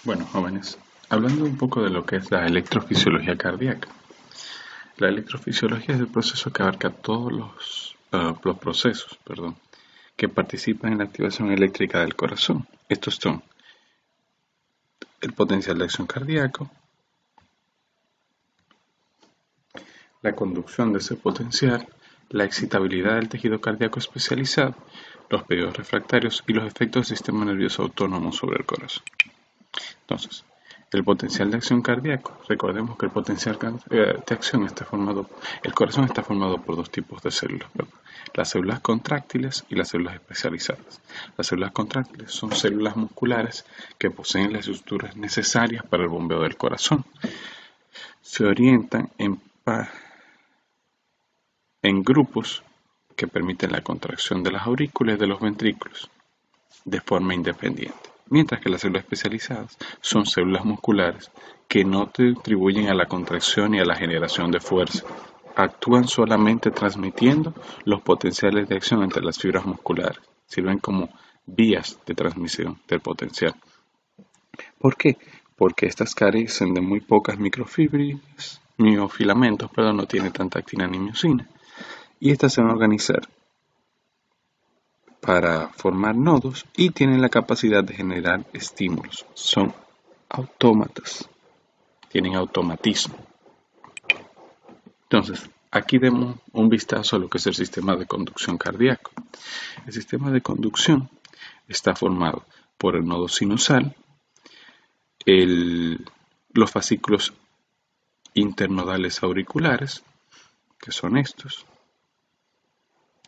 Bueno, jóvenes, hablando un poco de lo que es la electrofisiología cardíaca. La electrofisiología es el proceso que abarca todos los procesos, que participan en la activación eléctrica del corazón. Estos son el potencial de acción cardíaco, la conducción de ese potencial, la excitabilidad del tejido cardíaco especializado, los periodos refractarios y los efectos del sistema nervioso autónomo sobre el corazón. Entonces, el potencial de acción cardíaco. Recordemos que el potencial de acción el corazón está formado por dos tipos de células, ¿verdad? Las células contráctiles y las células especializadas. Las células contráctiles son células musculares que poseen las estructuras necesarias para el bombeo del corazón. Se orientan en grupos que permiten la contracción de las aurículas y de los ventrículos de forma independiente, mientras que las células especializadas son células musculares que no contribuyen a la contracción y a la generación de fuerza. Actúan solamente transmitiendo los potenciales de acción entre las fibras musculares. Sirven como vías de transmisión del potencial. ¿Por qué? Porque estas carecen de muy pocas miofilamentos, pero no tienen tanta actina ni miosina. Y estas se van a organizar para formar nodos y tienen la capacidad de generar estímulos. Son autómatas, tienen automatismo. Entonces, aquí demos un vistazo a lo que es el sistema de conducción cardíaco. El sistema de conducción está formado por el nodo sinusal, los fascículos internodales auriculares, que son estos,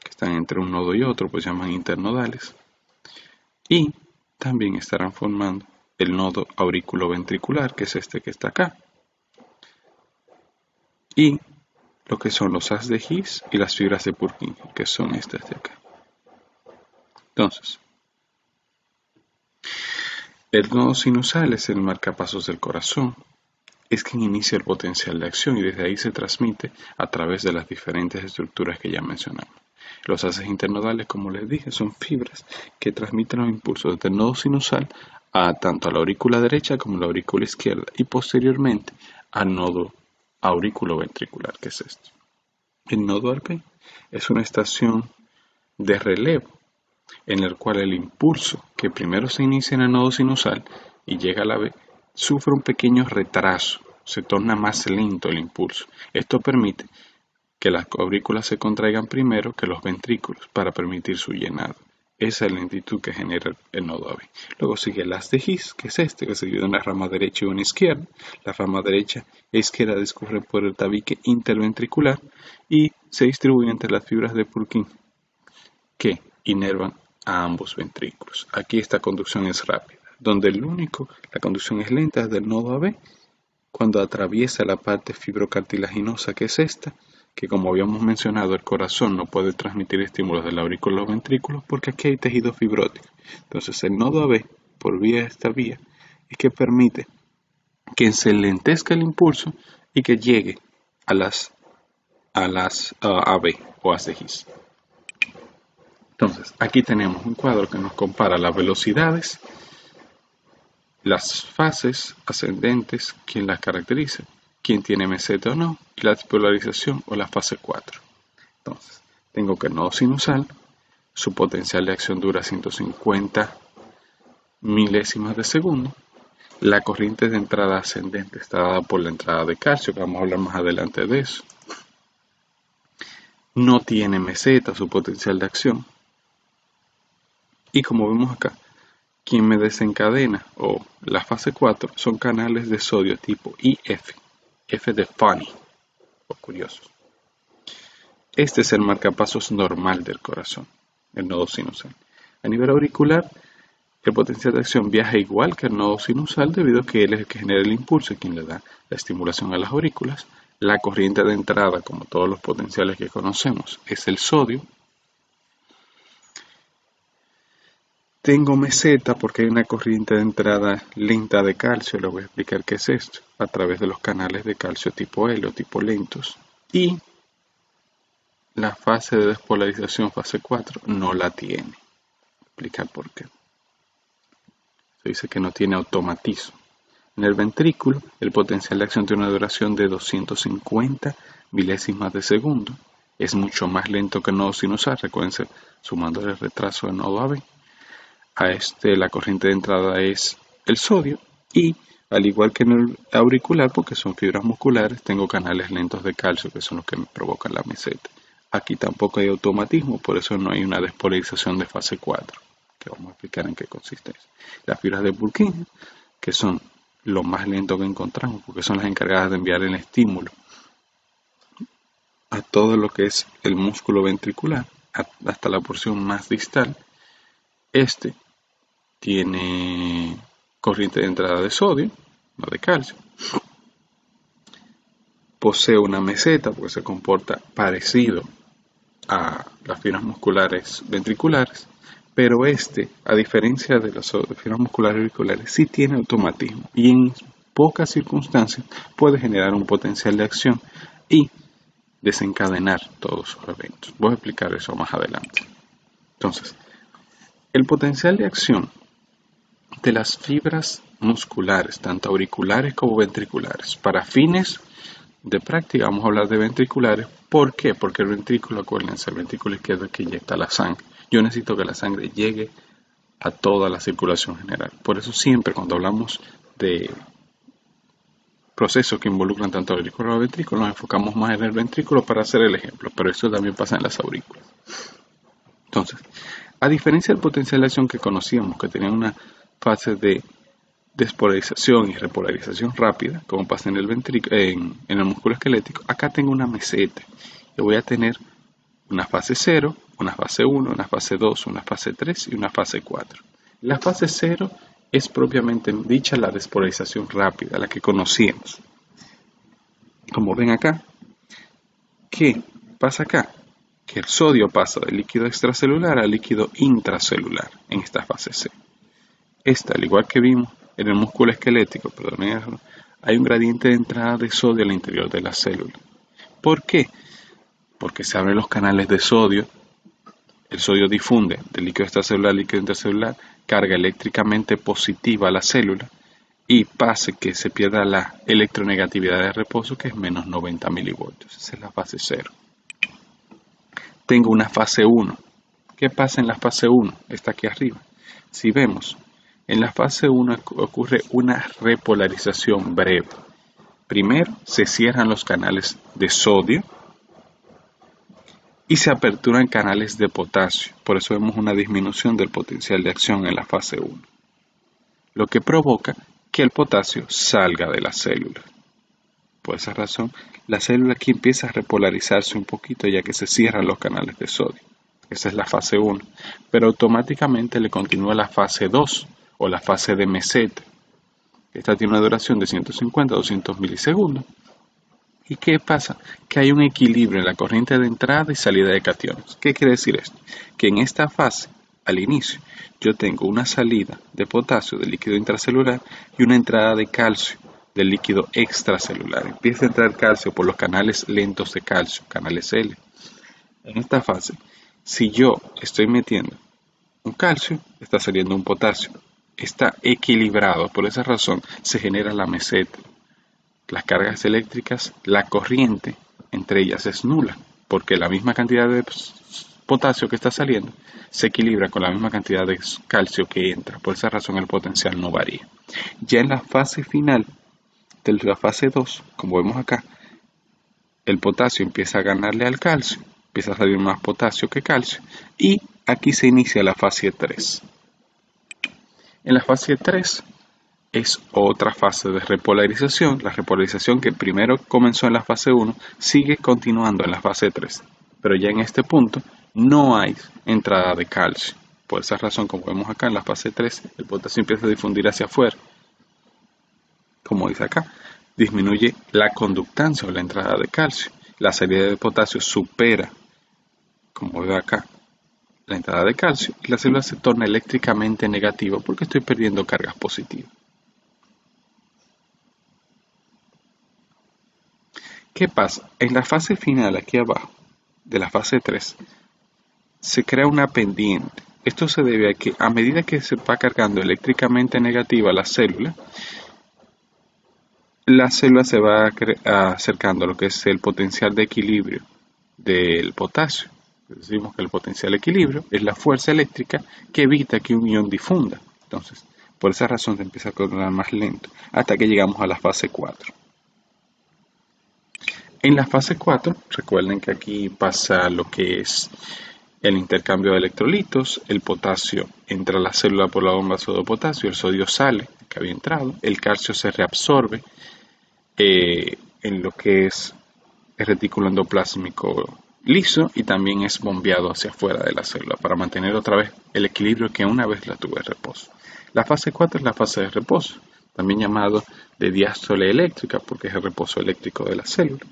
que están entre un nodo y otro, pues llaman internodales, y también estarán formando el nodo auriculoventricular, que es este que está acá, y lo que son los haz de His y las fibras de Purkinje, que son estas de acá. Entonces, el nodo sinusal es el marcapasos del corazón, es quien inicia el potencial de acción y desde ahí se transmite a través de las diferentes estructuras que ya mencionamos. Los haces internodales, como les dije, son fibras que transmiten los impulsos desde el nodo sinusal tanto a la aurícula derecha como a la aurícula izquierda y posteriormente al nodo auriculoventricular, que es este. El nodo AB es una estación de relevo en el cual el impulso que primero se inicia en el nodo sinusal y llega a la B sufre un pequeño retraso, se torna más lento el impulso. Esto permite que las aurículas se contraigan primero que los ventrículos para permitir su llenado. Esa es la lentitud que genera el nodo AB. Luego sigue el haz de His, que es este, que se divide en una rama derecha y una izquierda. La rama derecha e izquierda discurre por el tabique interventricular y se distribuye entre las fibras de Purkinje que inervan a ambos ventrículos. Aquí esta conducción es rápida, donde la conducción es lenta del nodo AB cuando atraviesa la parte fibrocartilaginosa, que es esta, que como habíamos mencionado, el corazón no puede transmitir estímulos del aurículo a los ventrículos porque aquí hay tejido fibrótico. Entonces el nodo AB, por vía de esta vía, es que permite que se lentezca el impulso y que llegue a las AB o haz de His. Entonces, aquí tenemos un cuadro que nos compara las velocidades, las fases ascendentes, quién las caracteriza, quién tiene meseta o no, y la despolarización o la fase 4. Entonces, tengo que el nodo sinusal, su potencial de acción dura 150 milésimas de segundo. La corriente de entrada ascendente está dada por la entrada de calcio, que vamos a hablar más adelante de eso. No tiene meseta su potencial de acción. Y como vemos acá, quien me desencadena o la fase 4 son canales de sodio tipo IF, F de funny o curioso. Este es el marcapasos normal del corazón, el nodo sinusal. A nivel auricular, el potencial de acción viaja igual que el nodo sinusal debido a que él es el que genera el impulso y quien le da la estimulación a las aurículas. La corriente de entrada, como todos los potenciales que conocemos, es el sodio. Tengo meseta porque hay una corriente de entrada lenta de calcio, les voy a explicar qué es esto, a través de los canales de calcio tipo L o tipo lentos. Y la fase de despolarización, fase 4, no la tiene. Voy a explicar por qué. Se dice que no tiene automatismo. En el ventrículo, el potencial de acción tiene una duración de 250 milésimas de segundo. Es mucho más lento que el nodo sinusal, recuerden, sumando el retraso del nodo AB. A este la corriente de entrada es el sodio y al igual que en el auricular, porque son fibras musculares, tengo canales lentos de calcio que son los que me provocan la meseta. Aquí tampoco hay automatismo, por eso no hay una despolarización de fase 4, que vamos a explicar en qué consiste eso. Las fibras de Purkinje, que son lo más lento que encontramos, porque son las encargadas de enviar el estímulo a todo lo que es el músculo ventricular, hasta la porción más distal. Este tiene corriente de entrada de sodio, no de calcio. Posee una meseta porque se comporta parecido a las fibras musculares ventriculares, pero a diferencia de las fibras musculares auriculares, sí tiene automatismo y en pocas circunstancias puede generar un potencial de acción y desencadenar todos sus eventos. Voy a explicar eso más adelante. Entonces, el potencial de acción de las fibras musculares, tanto auriculares como ventriculares, para fines de práctica vamos a hablar de ventriculares. ¿Por qué? Porque el ventrículo, acuérdense, el ventrículo izquierdo es que inyecta la sangre. Yo necesito que la sangre llegue a toda la circulación general. Por eso siempre cuando hablamos de procesos que involucran tanto aurícula como ventrículo, nos enfocamos más en el ventrículo para hacer el ejemplo, pero eso también pasa en las aurículas. Entonces, a diferencia del potencial de acción que conocíamos, que tenía una fase de despolarización y repolarización rápida, como pasa en el el músculo esquelético, acá tengo una meseta. Yo voy a tener una fase 0, una fase 1, una fase 2, una fase 3 y una fase 4. La fase 0 es propiamente dicha la despolarización rápida, la que conocíamos. Como ven acá, ¿qué pasa acá? Que el sodio pasa del líquido extracelular al líquido intracelular en esta fase C. Al igual que vimos en el músculo esquelético, hay un gradiente de entrada de sodio al interior de la célula. ¿Por qué? Porque se abren los canales de sodio, el sodio difunde del líquido extracelular al líquido intracelular, carga eléctricamente positiva a la célula y pase que se pierda la electronegatividad de reposo, que es menos 90 milivoltios. Esa es la fase 0. Tengo una fase 1. ¿Qué pasa en la fase 1? Está aquí arriba. Si vemos, en la fase 1 ocurre una repolarización breve. Primero se cierran los canales de sodio y se aperturan canales de potasio. Por eso vemos una disminución del potencial de acción en la fase 1, lo que provoca que el potasio salga de la célula. Por esa razón, la célula aquí empieza a repolarizarse un poquito ya que se cierran los canales de sodio. Esa es la fase 1, pero automáticamente le continúa la fase 2 o la fase de meseta. Esta tiene una duración de 150 a 200 milisegundos. ¿Y qué pasa? Que hay un equilibrio en la corriente de entrada y salida de cationes. ¿Qué quiere decir esto? Que en esta fase, al inicio, yo tengo una salida de potasio del líquido intracelular y una entrada de calcio del líquido extracelular. Empieza a entrar calcio por los canales lentos de calcio, canales L. En esta fase, si yo estoy metiendo un calcio, está saliendo un potasio. Está equilibrado, por esa razón se genera la meseta. Las cargas eléctricas, la corriente entre ellas es nula, porque la misma cantidad de potasio que está saliendo se equilibra con la misma cantidad de calcio que entra. Por esa razón el potencial no varía. Ya en la fase final de la fase 2, como vemos acá, el potasio empieza a ganarle al calcio, empieza a salir más potasio que calcio, y aquí se inicia la fase 3. En la fase 3 es otra fase de repolarización. La repolarización que primero comenzó en la fase 1 sigue continuando en la fase 3, pero ya en este punto no hay entrada de calcio. Por esa razón, como vemos acá en la fase 3, el potasio empieza a difundir hacia afuera. Como dice acá, disminuye la conductancia o la entrada de calcio. La salida de potasio supera, como veo acá, la entrada de calcio y la célula se torna eléctricamente negativa porque estoy perdiendo cargas positivas. ¿Qué pasa? En la fase final, aquí abajo, de la fase 3, se crea una pendiente. Esto se debe a que a medida que se va cargando eléctricamente negativa la célula, la célula se va acercando a lo que es el potencial de equilibrio del potasio. Decimos que el potencial de equilibrio es la fuerza eléctrica que evita que un ion difunda. Entonces, por esa razón se empieza a coronar más lento hasta que llegamos a la fase 4. En la fase 4, recuerden que aquí pasa lo que es el intercambio de electrolitos, el potasio entra a la célula por la bomba de sodio potasio, el sodio sale, que había entrado, el calcio se reabsorbe en lo que es el retículo endoplásmico liso y también es bombeado hacia afuera de la célula para mantener otra vez el equilibrio que una vez la tuvo en reposo. La fase 4 es la fase de reposo, también llamado de diástole eléctrica porque es el reposo eléctrico de la célula.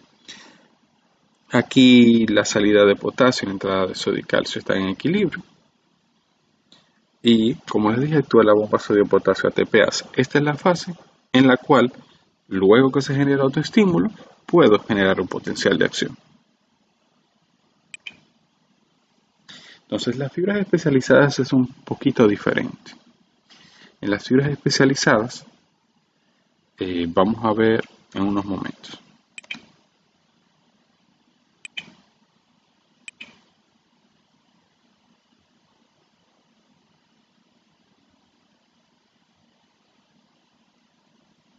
Aquí la salida de potasio y la entrada de sodio y calcio están en equilibrio. Y como les dije, actúa la bomba sodio-potasio ATPase. Esta es la fase en la cual, luego que se genera autoestímulo, puedo generar un potencial de acción. Entonces las fibras especializadas es un poquito diferente. En las fibras especializadas vamos a ver en unos momentos.